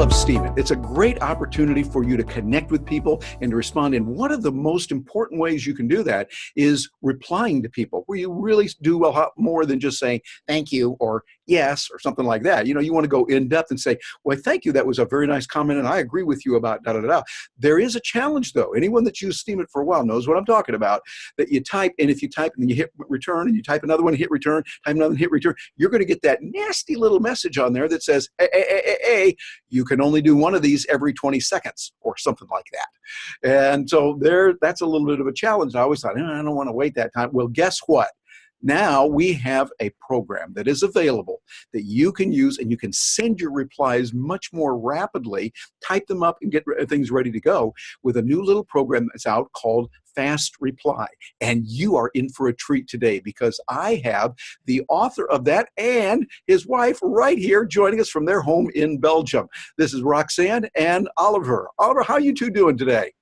love Steemit. It's a great opportunity for you to connect with people and to respond. And one of the most important ways you can do that is replying to people, where you really do a lot more than just saying thank you or yes or something like that. You know, you want to go in depth and say, well, thank you. That was a very nice comment, and I agree with you about da da da. There is a challenge, though. Anyone that's used Steemit for a while knows what I'm talking about. That you type, and if you type and then you hit return, and you type another one, hit return, type another one, hit return, you're going to get that nasty little message on there that says, hey, you can only do one of these every 20 seconds or something like that. And so that's a little bit of a challenge. I always thought, I don't want to wait that time. Well, guess what? Now we have a program that is available that you can use, and you can send your replies much more rapidly, type them up and get things ready to go with a new little program that's out called Fast Reply. And you are in for a treat today, because I have the author of that and his wife right here joining us from their home in Belgium. This is Roxanne and Oliver. Oliver, how are you two doing today?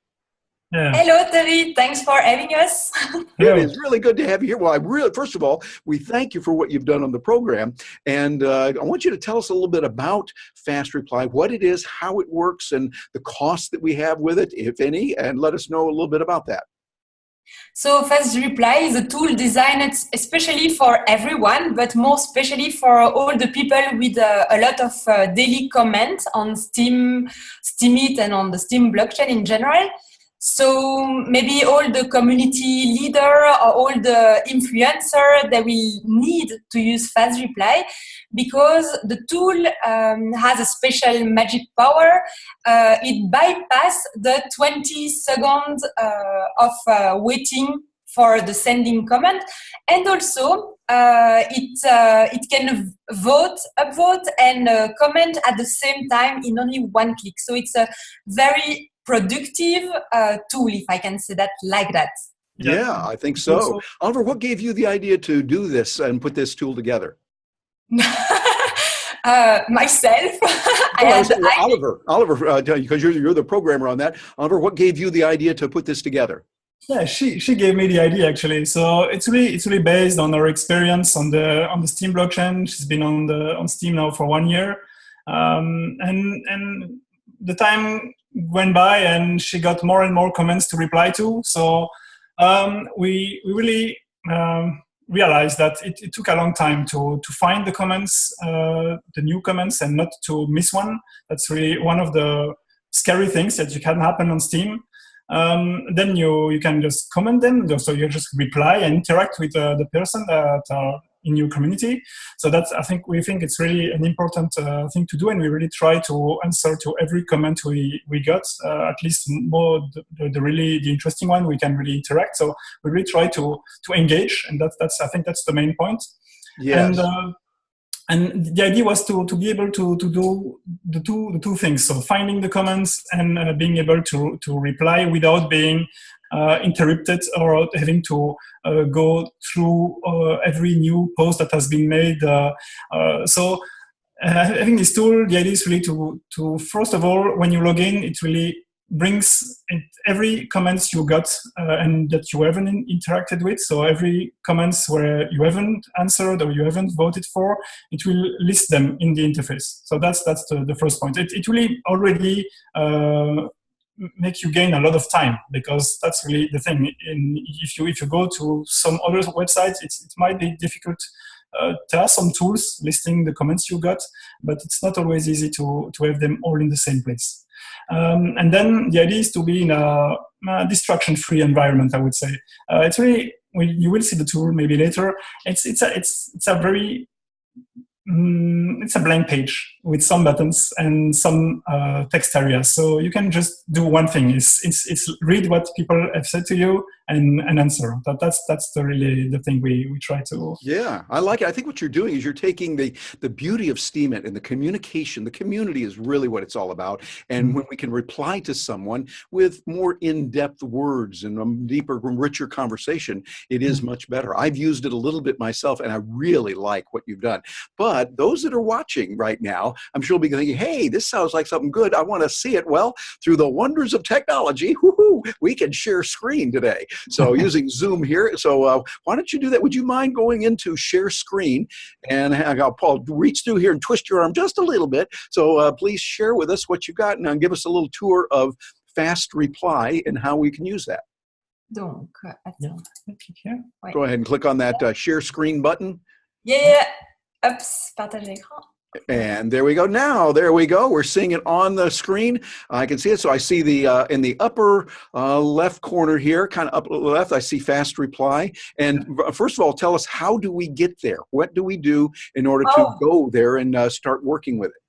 Yeah. Hello, Terry. Thanks for having us. It is really good to have you here. Well, first of all, we thank you for what you've done on the program. And I want you to tell us a little bit about Fast Reply, what it is, how it works, and the costs that we have with it, if any, and let us know a little bit about that. So Fast Reply is a tool designed especially for everyone, but more especially for all the people with a lot of daily comments on Steemit and on the Steam blockchain in general. So maybe all the community leader or all the influencer that we need to use Fast Reply, because the tool has a special magic power. It bypasses the 20 seconds of waiting for the sending comment, and also it can upvote and comment at the same time in only one click. So it's a very productive tool, if I can say that like that. Yeah, I think so. Oliver, what gave you the idea to do this and put this tool together? Myself. Oliver, because you're the programmer on that. Oliver, what gave you the idea to put this together? Yeah, she gave me the idea actually. So it's really based on her experience on the Steam blockchain. She's been on Steam now for 1 year, and the time went by, and she got more and more comments to reply to. So we really realized that it took a long time to find the comments, the new comments, and not to miss one. That's really one of the scary things that can happen on Steam. Then you can just comment them, so you just reply and interact with the person that are in your community. So we think it's really an important thing to do, and we really try to answer to every comment we got, at least more the really the interesting one. We can really interact. So we really try to engage, and I think that's the main point. Yes. And the idea was to be able to do the two things. So finding the comments and being able to reply without being interrupted or having to go through every new post that has been made. So having this tool, the idea is really to first of all, when you log in, it really brings every comments you got and that you haven't interacted with. So every comments where you haven't answered or you haven't voted for, it will list them in the interface. So that's the first point. It really already make you gain a lot of time, because that's really the thing. If you go to some other websites, it might be difficult. There are some tools listing the comments you got, but it's not always easy to have them all in the same place. And then the idea is to be in a distraction-free environment, I would say. It's really, you will see the tool maybe later. It's a blank page with some buttons and some text areas. So you can just do one thing. It's read what people have said to you and answer. That's really the thing we try to. Yeah, I like it. I think what you're doing is you're taking the beauty of Steemit and the communication. The community is really what it's all about. And when we can reply to someone with more in-depth words and a deeper, richer conversation, it is much better. I've used it a little bit myself, and I really like what you've done. But those that are watching right now, I'm sure will be thinking, hey, this sounds like something good. I want to see it. Well, through the wonders of technology, we can share screen today. So using Zoom here. So why don't you do that? Would you mind going into share screen? And Paul, reach through here and twist your arm just a little bit. So please share with us what you got and give us a little tour of fast reply and how we can use that. Donc, attends. Here. Go ahead and click on that share screen button. Yeah. Oops, partage l'écran. And there we go. Now, there we go. We're seeing it on the screen. I can see it. So I see the in the upper left corner here, kind of up left, I see fast reply. And first of all, tell us, how do we get there? What do we do in order to go there and start working with it?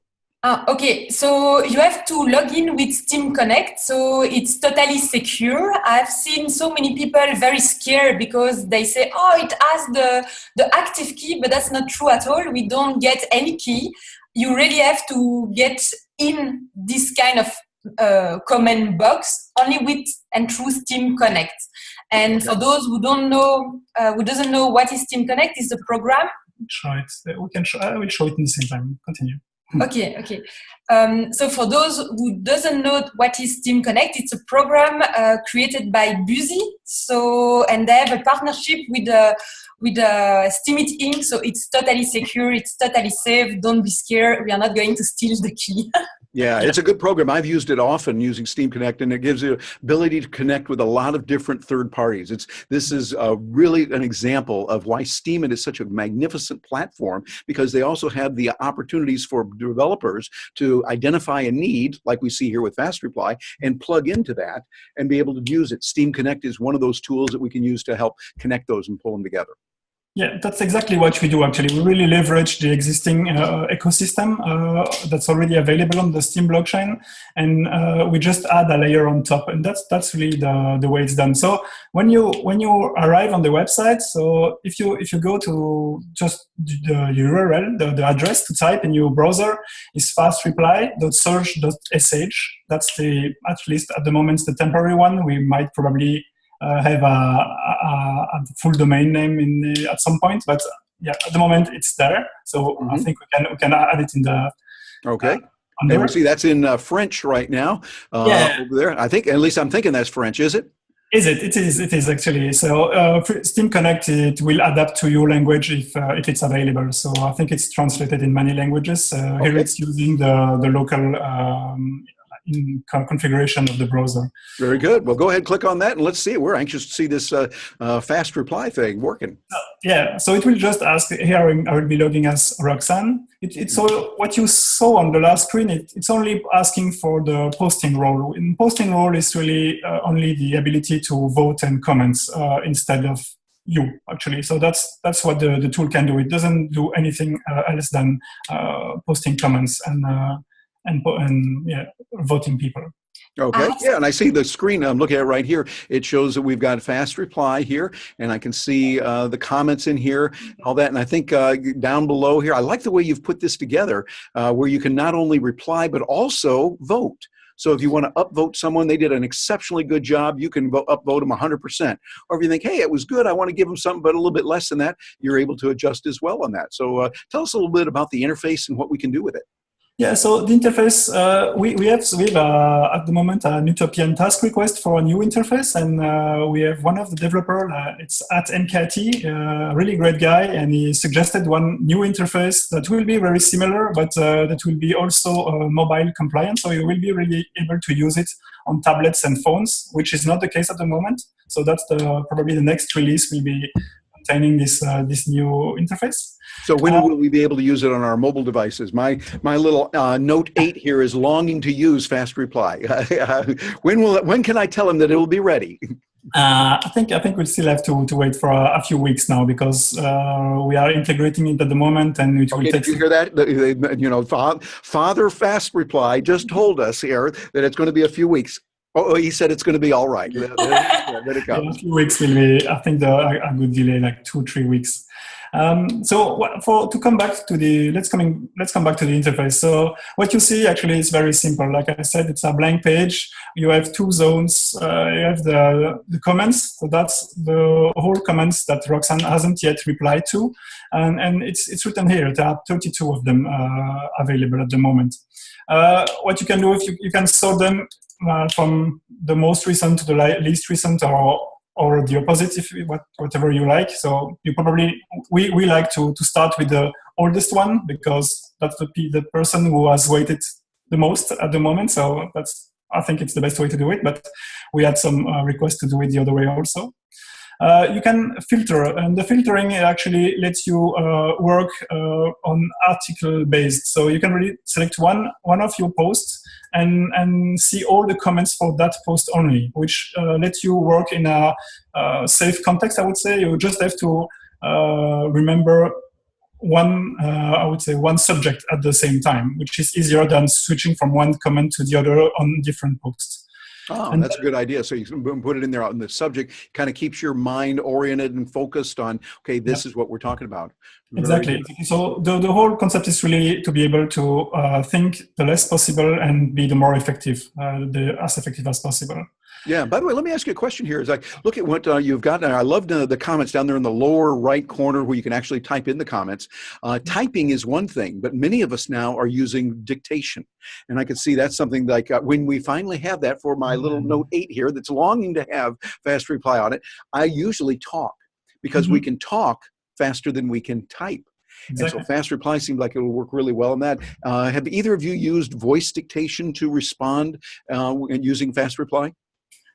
Okay, so you have to log in with Steam Connect, so it's totally secure. I've seen so many people very scared because they say, oh, it has the active key, but that's not true at all. We don't get any key. You really have to get in this kind of comment box only with and through Steam Connect. And for those who don't know, who doesn't know what is Steam Connect, is the program. I will show it in the same time. Continue. Okay. So for those who doesn't know what is Steam Connect, it's a program created by Busy. So, and they have a partnership with Steemit Inc. So it's totally secure, it's totally safe. Don't be scared. We are not going to steal the key. Yeah, it's a good program. I've used it often using Steam Connect, and it gives you the ability to connect with a lot of different third parties. This is really an example of why Steemit is such a magnificent platform, because they also have the opportunities for developers to identify a need, like we see here with Fast Reply, and plug into that and be able to use it. Steam Connect is one of those tools that we can use to help connect those and pull them together. Yeah, that's exactly what we do, actually. We really leverage the existing ecosystem that's already available on the Steam blockchain, and we just add a layer on top, and that's really the way it's done. So when you arrive on the website, so if you go to just the URL, the address to type in your browser is fastreply.search.sh. That's at least at the moment, the temporary one. We might probably have a full domain name at some point, but yeah, at the moment it's there. So I think we can add it in the. Okay. And we see that's in French right now over there. I think, at least I'm thinking that's French. Is it? It is actually. So Steam Connect, it will adapt to your language if it's available. So I think it's translated in many languages. Here it's using the local configuration of the browser. Very good. Well, go ahead, click on that, and let's see it. We're anxious to see this fast reply thing working. Yeah, so it will just ask, here I will be logging as Roxanne. It's all what you saw on the last screen. It's only asking for the posting role. In posting role is really only the ability to vote and comments instead of you, actually. So that's what the tool can do. It doesn't do anything else than posting comments and voting people. Okay, yeah, and I see the screen. I'm looking at it right here. It shows that we've got fast reply here, and I can see the comments in here, all that. And I think down below here, I like the way you've put this together, where you can not only reply, but also vote. So if you want to upvote someone, they did an exceptionally good job, you can upvote them 100%. Or if you think, hey, it was good, I want to give them something, but a little bit less than that, you're able to adjust as well on that. So tell us a little bit about the interface and what we can do with it. Yeah, so the interface, we have at the moment an utopian task request for a new interface, and we have one of the developers, it's at NKT, a really great guy, and he suggested one new interface that will be very similar, but that will be also mobile compliant, so you will be really able to use it on tablets and phones, which is not the case at the moment. So that's probably the next release will be containing this new interface. So when will we be able to use it on our mobile devices? My little Note 8 here is longing to use Fast Reply. When can I tell him that it will be ready? I think we'll still have to wait for a few weeks now, because we are integrating it at the moment, and it will take. Did you hear that? You know, Father Fast Reply just told us here that it's going to be a few weeks. Oh, he said it's going to be all right. There it comes. Yeah, a few weeks will be, I think, a good delay, like 2-3 weeks. To come back to let's come back to the interface. So what you see actually is very simple. Like I said, it's a blank page. You have two zones. You have the comments. So that's the whole comments that Roxanne hasn't yet replied to, and it's written here. There are 32 of them available at the moment. What you can do, if you can sort them from the most recent to the least recent, or or the opposite, whatever you like. So you probably, we like to start with the oldest one because that's the person who has waited the most at the moment. So I think it's the best way to do it, but we had some requests to do it the other way also. You can filter, and the filtering actually lets you work on article based. So you can really select one of your posts and see all the comments for that post only, which lets you work in a safe context, I would say. You just have to remember one subject at the same time, which is easier than switching from one comment to the other on different posts. Oh, and that's a good idea. So you can put it in there on the subject, kind of keeps your mind oriented and focused on, okay, this is what we're talking about. Exactly. So the whole concept is really to be able to think the less possible and be the more effective, as effective as possible. Yeah. By the way, let me ask you a question here. Is like, look at what you've got there. I love the comments down there in the lower right corner where you can actually type in the comments. Typing is one thing, but many of us now are using dictation. And I can see that's something like when we finally have that for my little Note 8 here that's longing to have fast reply on it, I usually talk because we can talk faster than we can type. Exactly. And so fast reply seems like it will work really well in that. Have either of you used voice dictation to respond using fast reply?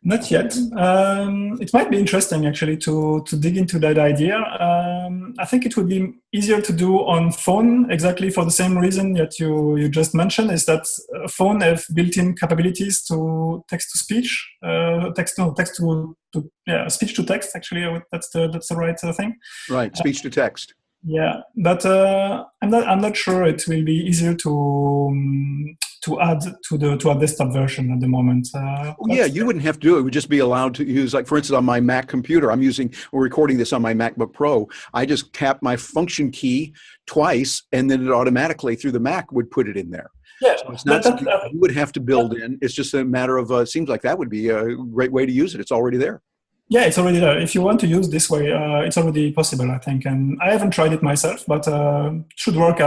Not yet. It might be interesting actually to dig into that idea. I think it would be easier to do on phone, exactly for the same reason that you just mentioned, is that phone have built-in capabilities to text-to-speech, speech to text. Actually, that's the right thing. Right, speech to text. Yeah, but I'm not sure it will be easier to add to a desktop version at the moment. Yeah, you wouldn't have to do it. It would just be allowed to use, like for instance, on my Mac computer, we're recording this on my MacBook Pro. I just tap my function key twice, and then it automatically through the Mac would put it in there. Yeah, so it's not something you would have to build in. It's just a matter of, it seems like that would be a great way to use it. It's already there. Yeah, it's already there. If you want to use this way, it's already possible, I think. And I haven't tried it myself, but it should work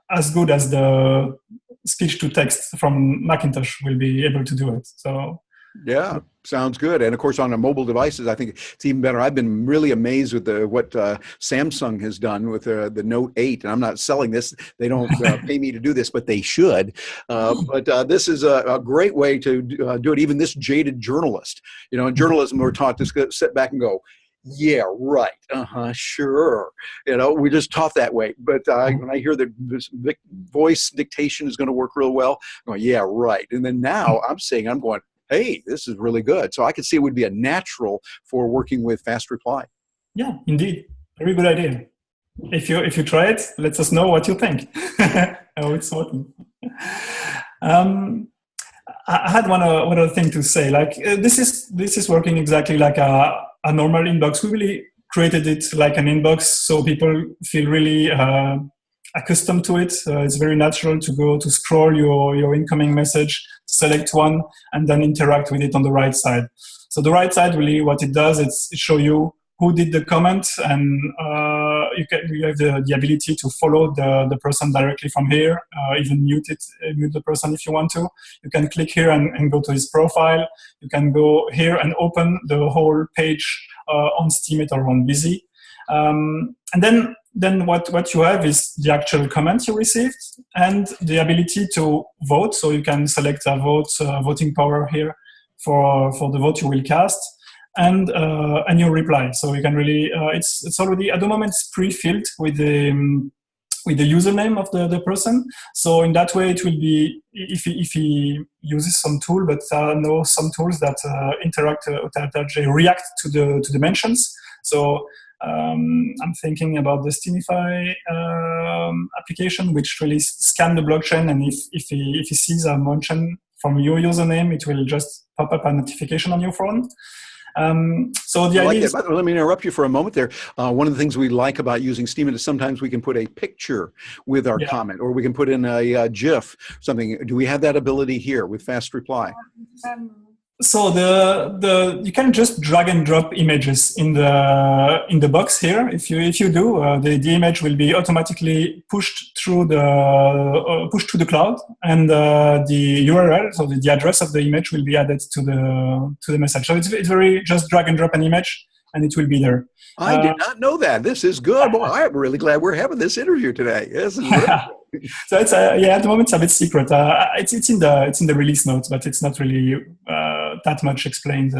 as good as the speech to text from Macintosh will be able to do it. So yeah, sounds good. And of course, on our mobile devices, I think it's even better. I've been really amazed with what Samsung has done with the Note 8. And I'm not selling this. They don't pay me to do this, but they should. But this is a great way to do it. Even this jaded journalist, in journalism, we're taught to sit back and go, yeah, right. Sure. We're just taught that way. But when I hear that this voice dictation is going to work real well, I'm going, yeah, right. And then now I'm going, hey, this is really good. So I could see it would be a natural for working with fast reply. Yeah, indeed. Very good idea. If you try it, let us know what you think. How it's working. I had one other thing to say. Like this is working exactly like a normal inbox. We really created it like an inbox, so people feel really accustomed to it. It's very natural to go to scroll your incoming message, select one, and then interact with it on the right side. So the right side, really, what it does, it shows you who did the comment, and you have the ability to follow the person directly from here, even mute the person if you want to. You can click here and go to his profile. You can go here and open the whole page on Steemit or on Busy. And then what you have is the actual comments you received and the ability to vote. So you can select a voting power here for the vote you will cast. And your reply. So you can really, it's already, at the moment, it's pre-filled with the username of the person. So in that way, it will be, if he uses some tool, but know some tools that interact, that they react to the mentions. So I'm thinking about the Steemify application, which really scan the blockchain, and if he sees a mention from your username, it will just pop up a notification on your phone. So the idea is, let me interrupt you for a moment there. One of the things we like about using Steemit is sometimes we can put a picture with our comment, or we can put in a GIF, something. Do we have that ability here with fast reply? So you can just drag and drop images in the box here. If you do, the image will be automatically pushed through the cloud, and the URL, so the address of the image, will be added to the message. So it's very just drag and drop an image, and it will be there. I did not know that. This is good. Boy, I'm really glad we're having this interview today. This is really So it's at the moment it's a bit secret. It's in the release notes, but it's not really that much explained.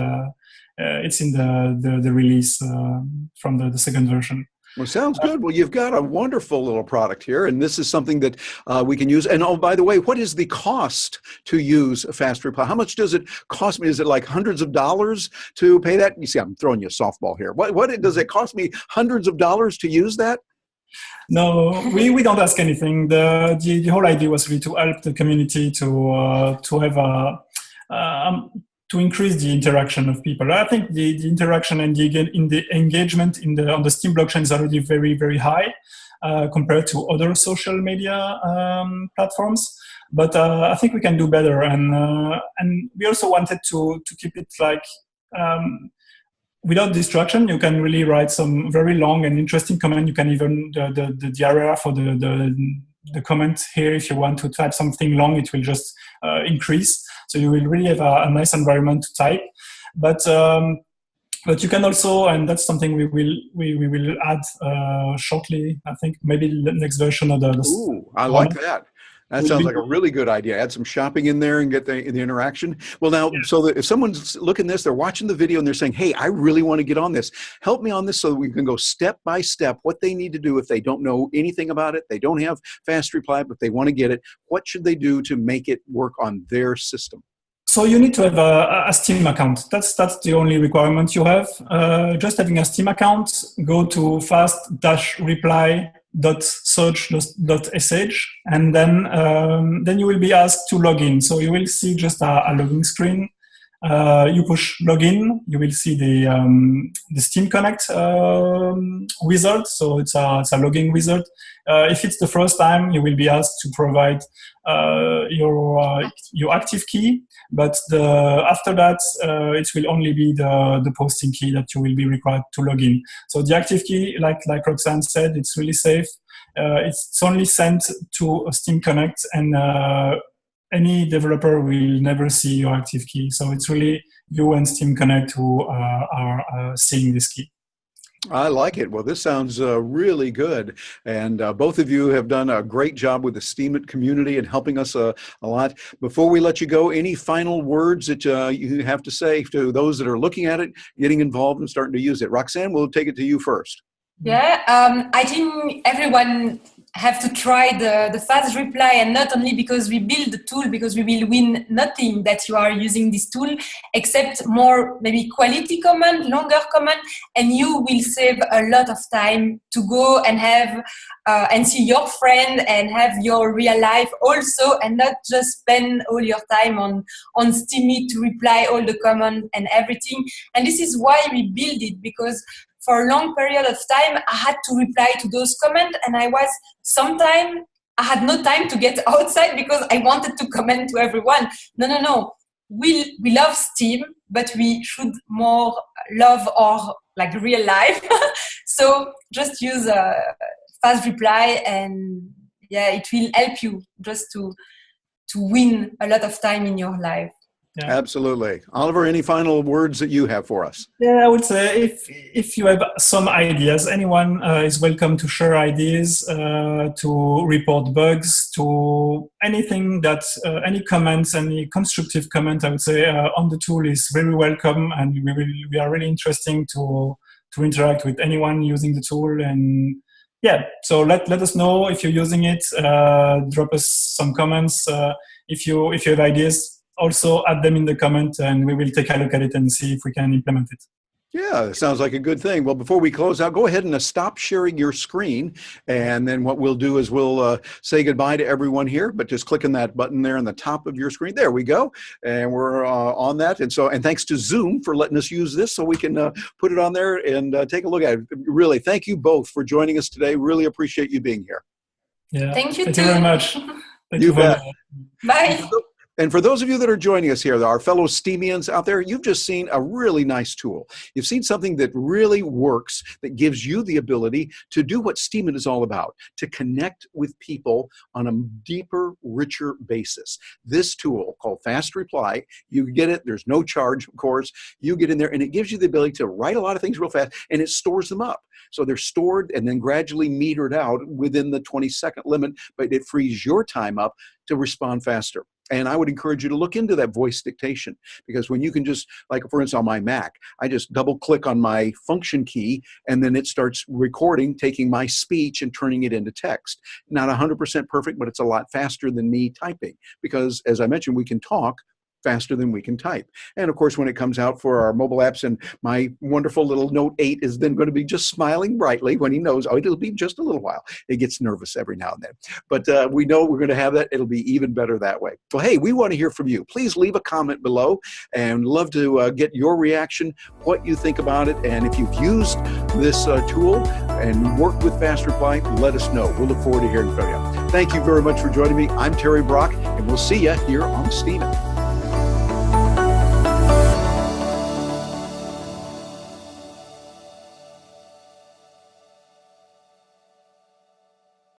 It's in the release from the second version. Well, sounds good. Well, you've got a wonderful little product here, and this is something that we can use. And oh, by the way, what is the cost to use Fast Reply? How much does it cost me? Is it like hundreds of dollars to pay that? You see, I'm throwing you a softball here. What does it cost me? Hundreds of dollars to use that? No, we don't ask anything. The whole idea was really to help the community to have to increase the interaction of people. I think the interaction and the engagement on the Steem blockchain is already very, very high compared to other social media platforms. But I think we can do better, and we also wanted to keep it like. Without distraction, you can really write some very long and interesting comment. You can even the area for the comment here. If you want to type something long, it will just increase. So you will really have a nice environment to type. But you can also, and that's something we will add shortly. I think maybe the next version of the Ooh, I like that. That sounds like a really good idea. Add some shopping in there and get the interaction. Well, now, so that if someone's looking at this, they're watching the video and they're saying, hey, I really want to get on this. Help me on this so that we can go step by step what they need to do if they don't know anything about it. They don't have Fast Reply, but they want to get it. What should they do to make it work on their system? So you need to have a Steem account. That's the only requirement you have. Just having a Steem account, go to fast-reply.search.sh, and then you will be asked to log in. So you will see just a login screen. You push login, you will see the Steem Connect wizard. So it's a login wizard. If it's the first time, you will be asked to provide your active key, but after that, it will only be the posting key that you will be required to log in. So the active key, like Roxanne said, it's really safe. It's only sent to a Steem Connect, and any developer will never see your active key. So it's really you and Steem Connect who are seeing this key. I like it. Well, this sounds really good. And both of you have done a great job with the Steemit community and helping us a lot. Before we let you go, any final words that you have to say to those that are looking at it, getting involved and starting to use it? Roxanne, we'll take it to you first. Yeah, I think everyone have to try the Fast Reply, and not only because we build the tool, because we will win nothing that you are using this tool, except more maybe quality comment, longer comment, and you will save a lot of time to go and have and see your friend and have your real life also, and not just spend all your time on Steemit to reply all the comments and everything. And this is why we build it, because for a long period of time, I had to reply to those comments, and sometimes I had no time to get outside because I wanted to comment to everyone. No. We love Steem, but we should more love our like real life. So just use a Fast Reply, and yeah, it will help you just to win a lot of time in your life. Yeah. Absolutely. Oliver, any final words that you have for us? Yeah, I would say if you have some ideas, anyone is welcome to share ideas, to report bugs, to anything that, any comments, any constructive comment, I would say, on the tool is very welcome, and we are really interested to interact with anyone using the tool. And yeah, so let us know if you're using it, drop us some comments. If you have ideas, also add them in the comment, and we will take a look at it and see if we can implement it. Yeah, it sounds like a good thing. Well, before we close out, go ahead and stop sharing your screen. And then what we'll do is we'll say goodbye to everyone here, but just click on that button there on the top of your screen. There we go. And we're on that. And thanks to Zoom for letting us use this so we can put it on there and take a look at it. Really, thank you both for joining us today. Really appreciate you being here. Yeah. Thank you very much. You bet. Bye. And for those of you that are joining us here, our fellow Steemians out there, you've just seen a really nice tool. You've seen something that really works, that gives you the ability to do what Steemit is all about, to connect with people on a deeper, richer basis. This tool called Fast Reply, you get it, there's no charge, of course. You get in there and it gives you the ability to write a lot of things real fast, and it stores them up. So they're stored and then gradually metered out within the 20-second limit, but it frees your time up to respond faster. And I would encourage you to look into that voice dictation, because when you can just, like for instance on my Mac, I just double click on my function key and then it starts recording, taking my speech and turning it into text. Not 100% perfect, but it's a lot faster than me typing, because as I mentioned, we can talk faster than we can type. And of course, when it comes out for our mobile apps, and my wonderful little Note 8 is then going to be just smiling brightly when he knows, oh, it'll be just a little while. It gets nervous every now and then. But we know we're going to have that. It'll be even better that way. Well, hey, we want to hear from you. Please leave a comment below, and love to get your reaction, what you think about it. And if you've used this tool and worked with Fast Reply, let us know. We'll look forward to hearing from you. Thank you very much for joining me. I'm Terry Brock, and we'll see you here on Steemit.